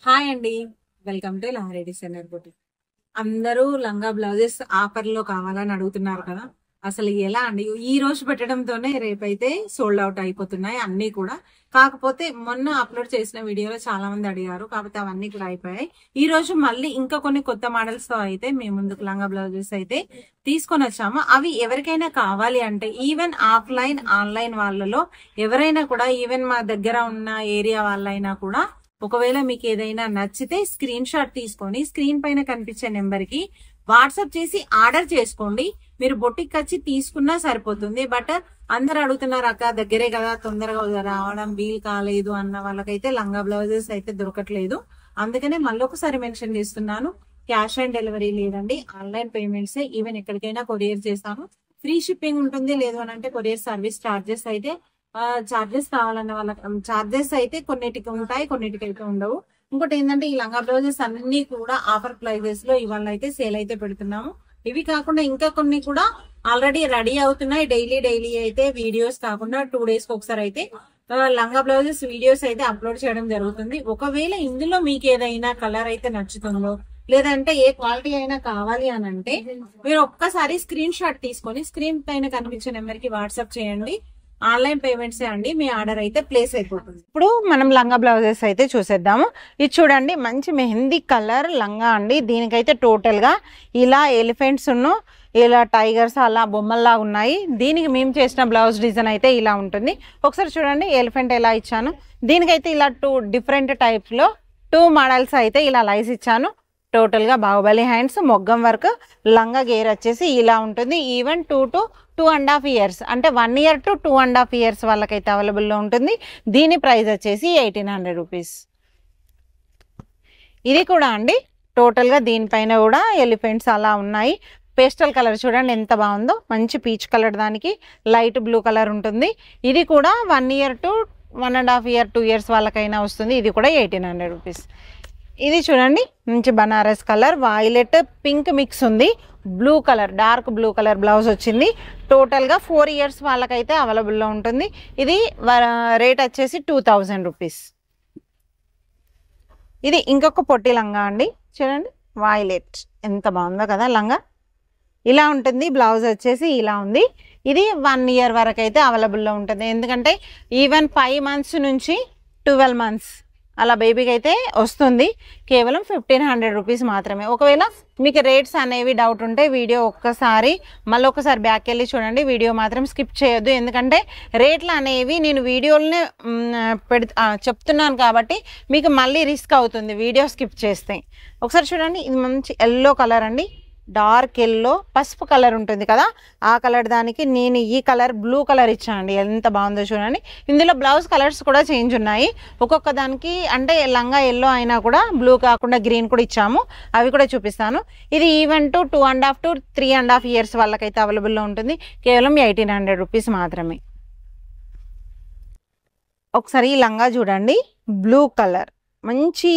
Hi అండి, welcome to Lahari designer boutique. అందరూ లంగా బ్లౌజెస్ ఆఫర్ లో కావాలని అడుగుతున్నారు కదా. అసలు ఎలా అండి, ఈ రోజు పెట్టడంతోనే రేపైతే సోల్డ్ అవుట్ అయిపోతున్నాయి అన్ని కూడా. కాకపోతే మొన్న అప్లోడ్ చేసిన వీడియోలో చాలా మంది అడిగారు, కాకపోతే అవన్నీ కూడా అయిపోయాయి. ఈ రోజు మళ్ళీ ఇంకా కొన్ని కొత్త మోడల్స్ తో అయితే మేము ముందుకు లంగా బ్లౌజెస్ అయితే తీసుకొని వచ్చాము. అవి ఎవరికైనా కావాలి అంటే ఈవెన్ ఆఫ్లైన్ ఆన్లైన్ వాళ్ళలో ఎవరైనా కూడా, ఈవెన్ మా దగ్గర ఉన్న ఏరియా వాళ్ళైనా కూడా ఒకవేళ మీకు ఏదైనా నచ్చితే స్క్రీన్ షాట్ తీసుకొని స్క్రీన్ పైన కనిపించే నెంబర్ కి వాట్సాప్ చేసి ఆర్డర్ చేసుకోండి. మీరు బొట్టికి వచ్చి తీసుకున్నా సరిపోతుంది. బట్ అందరు అడుగుతున్నారు, అక్క దగ్గరే కదా తొందరగా రావడం వీలు కాలేదు అన్న వాళ్ళకైతే లంగా బ్లౌజెస్ అయితే దొరకట్లేదు. అందుకనే మళ్ళీ ఒకసారి మెన్షన్ చేస్తున్నాను, క్యాష్ ఆన్ డెలివరీ లేదండి, ఆన్లైన్ పేమెంట్స్. ఈవెన్ ఎక్కడికైనా కొరియర్ చేస్తాను, ఫ్రీ షిప్పింగ్ ఉంటుంది. లేదు అని అంటే కొరియర్ సర్వీస్ చార్జెస్ అయితే చార్జెస్ కావాలన్న వాళ్ళకి చార్జెస్ అయితే కొన్నిటికి ఉంటాయి, కొన్నిటికి అయితే ఉండవు. ఇంకోటి ఏంటంటే ఈ లంగా బ్లౌజెస్ అన్ని కూడా ఆఫర్ ప్రైజెస్ లో ఇవాళ అయితే సేల్ అయితే పెడుతున్నాము. ఇవి కాకుండా ఇంకా కొన్ని కూడా ఆల్రెడీ రెడీ అవుతున్నాయి. డైలీ అయితే వీడియోస్ కాకుండా 2 days కి ఒకసారి అయితే లంగా బ్లౌజెస్ వీడియోస్ అయితే అప్లోడ్ చేయడం జరుగుతుంది. ఒకవేళ ఇందులో మీకు ఏదైనా కలర్ అయితే నచ్చుతుందో, లేదంటే ఏ క్వాలిటీ అయినా కావాలి అని అంటే మీరు ఒక్కసారి స్క్రీన్ షాట్ తీసుకొని స్క్రీన్ పైన కనిపించే నెంబర్ కి వాట్సాప్ చేయండి. ఆన్లైన్ పేమెంట్స్ అండి, మీ ఆర్డర్ అయితే ప్లేస్ అయిపోతుంది. ఇప్పుడు మనం లంగా బ్లౌజెస్ అయితే చూసేద్దాము. ఇది చూడండి, మంచి మెహందీ కలర్ లంగా అండి. దీనికైతే టోటల్ గా ఇలా ఎలిఫెంట్స్ ఇలా టైగర్స్ అలా బొమ్మల్లా ఉన్నాయి. దీనికి మేము చేసిన బ్లౌజ్ డిజైన్ అయితే ఇలా ఉంటుంది. ఒకసారి చూడండి ఎలిఫెంట్ ఎలా ఇచ్చాను. దీనికైతే ఇలా 2 డిఫరెంట్ టైప్స్ లో 2 మోడల్స్ అయితే ఇలా లైస్ ఇచ్చాను. టోటల్ గా బాహుబలి హ్యాండ్స్, మొగ్గం వర్క్, లంగా గేర్ వచ్చేసి ఇలా ఉంటుంది. ఈవెన్ 2 to 2.5 years అంటే 1 year to 2.5 years వాళ్ళకైతే అవైలబుల్ లో ఉంటుంది. దీని ప్రైస్ వచ్చేసి 1800 రూపీస్. ఇది కూడా అండి టోటల్ గా దీనిపైన కూడా ఎలిఫెంట్స్ అలా ఉన్నాయి. పేస్టల్ కలర్ చూడండి ఎంత బాగుందో, మంచి పీచ్ కలర్, దానికి లైట్ బ్లూ కలర్ ఉంటుంది. ఇది కూడా 1 year to 1.5 year 2 years వాళ్ళకైనా వస్తుంది. ఇది కూడా 1800 రూపీస్. ఇది చూడండి మంచి Banaras colour, violet pink mix ఉంది, blue colour dark blue colour blouse వచ్చింది. టోటల్ గా 4 years వాళ్ళకైతే అవైలబుల్ లో ఉంటుంది. ఇది రేట్ వచ్చేసి 2000 రూపీస్. ఇది ఇంకొక పొట్టి లంగా అండి, చూడండి వైలెట్ ఎంత బాగుందో కదా లంగా. ఇలా ఉంటుంది, బ్లౌజ్ వచ్చేసి ఇలా ఉంది. ఇది 1 year వరకు అయితే అవైలబుల్ లో ఉంటుంది. ఎందుకంటే ఈవెన్ 5 months నుంచి 12 months అలా బేబీకి అయితే వస్తుంది. కేవలం 1500 రూపీస్ మాత్రమే. ఒకవేళ మీకు రేట్స్ అనేవి డౌట్ ఉంటే వీడియో ఒక్కసారి మళ్ళీ ఒకసారి బ్యాక్ వెళ్ళి చూడండి. వీడియో మాత్రం స్కిప్ చేయొద్దు, ఎందుకంటే రేట్లు అనేవి నేను వీడియోలోనే చెప్తున్నాను కాబట్టి మీకు మళ్ళీ రిస్క్ అవుతుంది వీడియో స్కిప్ చేస్తే. ఒకసారి చూడండి, ఇది మంచి ఎల్లో కలర్ అండి, డార్క్ ఎల్లో పసుపు కలర్ ఉంటుంది కదా ఆ కలర్. దానికి నేను ఈ కలర్ బ్లూ కలర్ ఇచ్చానండి, ఎంత బాగుందో చూడండి. ఇందులో బ్లౌజ్ కలర్స్ కూడా చేంజ్ ఉన్నాయి ఒక్కొక్క దానికి. అంటే లంగా ఎల్లో అయినా కూడా బ్లూ కాకుండా గ్రీన్ కూడా ఇచ్చాము, అవి కూడా చూపిస్తాను. ఇది ఈవెన్ టు 2.5 to 3.5 years వాళ్ళకైతే అవైలబుల్లో ఉంటుంది. కేవలం 1800 రూపీస్ మాత్రమే. ఒకసారి ఈ లంగా చూడండి, బ్లూ కలర్ మంచి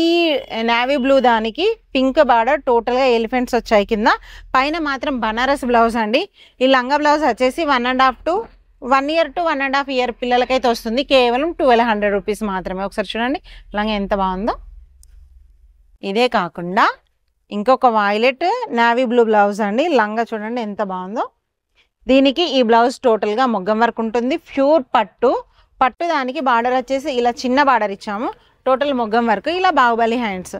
నావీ బ్లూ, దానికి పింక్ బార్డర్, టోటల్ గా ఎలిఫెంట్స్ వచ్చాయి కింద. పైన మాత్రం బనారస్ బ్లౌజ్ అండి. ఈ లంగా బ్లౌజ్ వచ్చేసి 1 year to 1.5 year పిల్లలకైతే వస్తుంది. కేవలం 1200 రూపీస్ మాత్రమే. ఒకసారి చూడండి లంగా ఎంత బాగుందో. ఇదే కాకుండా ఇంకొక వైలెట్ నావీ బ్లూ బ్లౌజ్ అండి. లంగా చూడండి ఎంత బాగుందో. దీనికి ఈ బ్లౌజ్ టోటల్ గా మొగ్గం వర్క్ ఉంటుంది, ప్యూర్ పట్టు. దానికి బార్డర్ వచ్చేసి ఇలా చిన్న బార్డర్ ఇచ్చాము, టోటల్ మొగ్గం వరకు. ఇలా బాహుబలి హ్యాండ్స్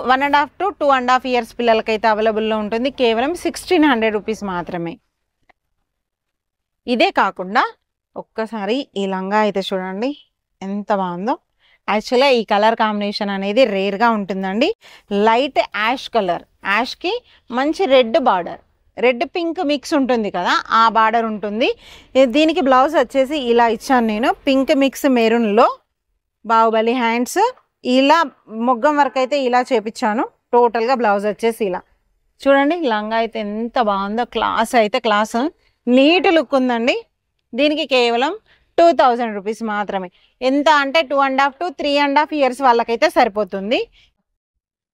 1.5 to 2.5 years పిల్లలకైతే అవైలబుల్లో ఉంటుంది. కేవలం 1600 రూపీస్ మాత్రమే. ఇదే కాకుండా ఒక్కసారి ఈ లంగా అయితే చూడండి ఎంత బాగుందో. యాక్చువల్గా ఈ కలర్ కాంబినేషన్ అనేది రేర్గా ఉంటుందండి. లైట్ యాష్ కలర్, యాష్కి మంచి red border, red pink mix ఉంటుంది కదా ఆ బార్డర్ ఉంటుంది. దీనికి బ్లౌజ్ వచ్చేసి ఇలా ఇచ్చాను నేను, పింక్ మిక్స్ మెరూన్లో. బాహుబలి హ్యాండ్స్, ఇలా మొగ్గం వర్క్ అయితే ఇలా చేపించాను. టోటల్గా బ్లౌజ్ వచ్చేసి ఇలా చూడండి. లంగా అయితే ఎంత బాగుందో, క్లాస్ అయితే క్లాస్, నీట్ లుక్ ఉందండి. దీనికి కేవలం 2000 రూపీస్ మాత్రమే. ఎంత అంటే 2.5 to 3.5 years వాళ్ళకైతే సరిపోతుంది.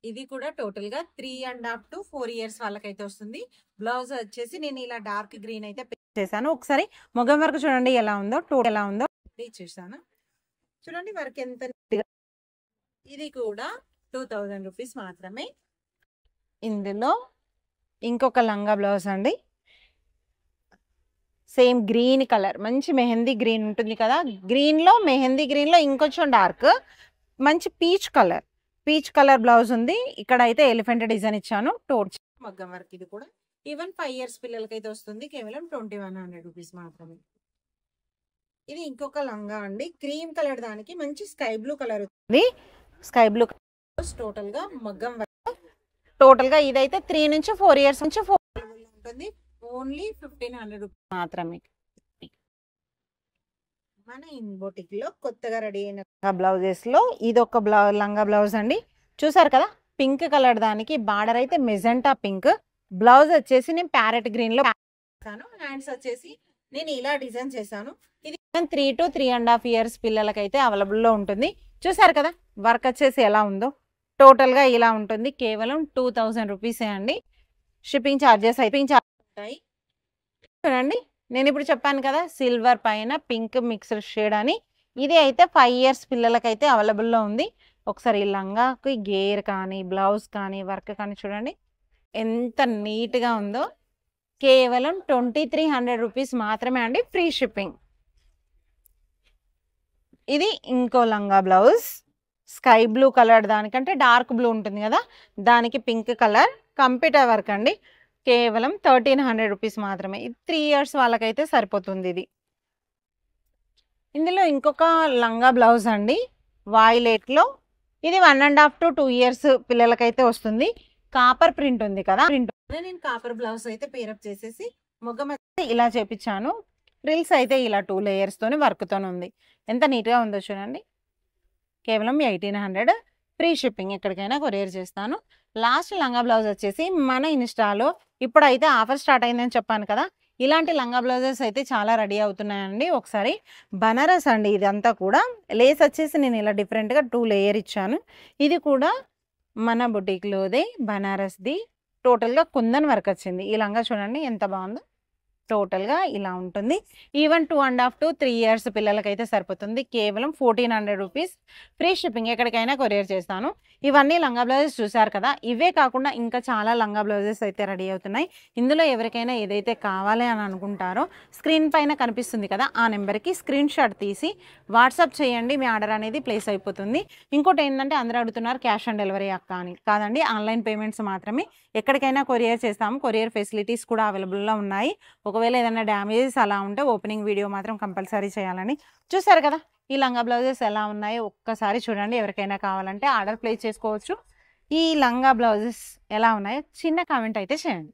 ఇది కూడా టోటల్ గా 3.5 to 4 years వాళ్ళకైతే వస్తుంది. బ్లౌజ్ వచ్చేసి నేను ఇలా డార్క్ గ్రీన్ అయితే చేశాను. ఒకసారి మొగ్గం వర్క్ చూడండి ఎలా ఉందో, టోటల్ ఎలా ఉందో చేశాను చూడండి. వర్క్ ఎంత. ఇది కూడా 2000 రూపీస్ మాత్రమే. ఇందులో ఇంకొక లంగా బ్లౌజ్ అండి, సేమ్ గ్రీన్ కలర్, మంచి మెహందీ గ్రీన్ ఉంటుంది కదా, గ్రీన్లో మెహందీ గ్రీన్లో ఇంకొంచెం డార్క్, మంచి పీచ్ కలర్ బ్లౌజ్ ఉంది. ఇక్కడ అయితే ఎలిఫెంట్ డిజైన్ ఇచ్చాను, టోర్చ్ మగ్గం వర్క్. ఇది కూడా ఈవెన్ 5 years పిల్లలకైతే వస్తుంది, కేవలం 2100 రూపీస్ మాత్రమే. ఇది ఇంకొక లంగా అండి, క్రీమ్ కలర్, దానికి మంచి స్కై బ్లూ కలర్ ఉంది. స్కై బ్లూ టోటల్ గా మగ్గం వర్క్. టోటల్ గా ఇదైతే 3 నుంచి 4 years నుంచి ఉంటుంది. ఓన్లీ 1500 రూపీస్ మాత్రమే. మన ఇన్బోటిక్ లో కొత్తగా రెడీ అయిన బ్లౌజెస్ లో ఇది ఒక లంగా బ్లౌజ్ అండి. చూసారు కదా, పింక్ కలర్, దానికి బార్డర్ అయితే మెజెంటా పింక్, బ్లౌజ్ వచ్చేసి నేను ప్యారెట్ గ్రీన్ లో చేశాను, హ్యాండ్స్ వచ్చేసి నేను ఇలా డిజైన్ చేశాను. ఇది 3 to 3.5 years పిల్లలకైతే అవైలబుల్ లో ఉంటుంది. చూసారు కదా వర్క్ వచ్చేసి ఎలా ఉందో, టోటల్ గా ఇలా ఉంటుంది. కేవలం 2000 రూపీసే అండి. షిప్పింగ్ ఛార్జెస్ అయితే ఉంటాయి. చూడండి, నేను ఇప్పుడు చెప్పాను కదా సిల్వర్ పైన పింక్ మిక్స్డ్ షేడ్ అని, ఇది అయితే 5 years పిల్లలకైతే అవైలబుల్లో ఉంది. ఒకసారి ఈ లంగాకి గేర్ కానీ బ్లౌజ్ కానీ వర్క్ కానీ చూడండి ఎంత నీట్గా ఉందో. కేవలం 2300 రూపీస్ మాత్రమే అండి, ఫ్రీ షిప్పింగ్. ఇది ఇంకో లంగా బ్లౌజ్, స్కై బ్లూ కలర్, దానికంటే డార్క్ బ్లూ ఉంటుంది కదా, దానికి పింక్ కలర్, కంప్యూటర్ వర్క్ అండి. కేవలం 1300 రూపీస్ మాత్రమే. ఇది 3 years వాళ్ళకైతే సరిపోతుంది. ఇది ఇందులో ఇంకొక లంగా బ్లౌజ్ అండి, వాయిలెట్లో. ఇది 1.5 to 2 years పిల్లలకైతే వస్తుంది. కాపర్ ప్రింట్ ఉంది కదా, నేను కాపర్ బ్లౌజ్ అయితే పేరప్ చేసేసి మొగ్గం ఇలా చేపించాను. ఫ్రిల్స్ అయితే ఇలా 2 layers తోని వర్క్ తోని ఉంది. ఎంత నీట్గా ఉందో చూడండి. కేవలం 1800, ఫ్రీ షిప్పింగ్, ఎక్కడికైనా కొరియర్ చేస్తాను. లాస్ట్ లంగా బ్లౌజ్ వచ్చేసి మన ఇన్స్టాలో ఇప్పుడైతే ఆఫర్ స్టార్ట్ అయిందని చెప్పాను కదా, ఇలాంటి లంగా బ్లౌజెస్ అయితే చాలా రెడీ అవుతున్నాయండి. ఒకసారి బనారస్ అండి, ఇదంతా కూడా లేస్ వచ్చేసి నేను ఇలా డిఫరెంట్గా 2 layer ఇచ్చాను. ఇది కూడా మన బుటీక్లోదే బనారస్ది, టోటల్గా కుందన్ వర్క్ వచ్చింది. ఈ లంగా చూడండి ఎంత బాగుందో. టోటల్గా ఇలా ఉంటుంది. ఈవెన్ 2.5 to 3 years పిల్లలకైతే సరిపోతుంది. కేవలం 1400 రూపీస్, ఫ్రీ షిప్పింగ్, ఎక్కడికైనా కొరియర్ చేస్తాను. ఇవన్నీ లంగా బ్లౌజెస్ చూసారు కదా, ఇవే కాకుండా ఇంకా చాలా లంగా బ్లౌజెస్ అయితే రెడీ అవుతున్నాయి. ఇందులో ఎవరికైనా ఏదైతే కావాలి అని అనుకుంటారో స్క్రీన్ పైన కనిపిస్తుంది కదా, ఆ నెంబర్కి స్క్రీన్ షాట్ తీసి వాట్సాప్ చేయండి, మీ ఆర్డర్ అనేది ప్లేస్ అయిపోతుంది. ఇంకోటి ఏంటంటే అందరూ అడుగుతున్నారు క్యాష్ ఆన్ డెలివరీ అక్క అని. కాదండి, ఆన్లైన్ పేమెంట్స్ మాత్రమే, ఎక్కడికైనా కొరియర్ చేస్తాము. కొరియర్ ఫెసిలిటీస్ కూడా అవైలబుల్లో ఉన్నాయి. ఒకవేళ ఏదైనా డ్యామేజెస్ అలా ఉంటే ఓపెనింగ్ వీడియో మాత్రం కంపల్సరీ చేయాలని. చూసారు కదా ఈ లంగా బ్లౌజెస్ ఎలా ఉన్నాయో ఒక్కసారి చూడండి. ఎవరికైనా కావాలంటే ఆర్డర్ ప్లేస్ చేసుకోవచ్చు. ఈ లంగా బ్లౌజెస్ ఎలా ఉన్నాయో చిన్న కామెంట్ అయితే చేయండి.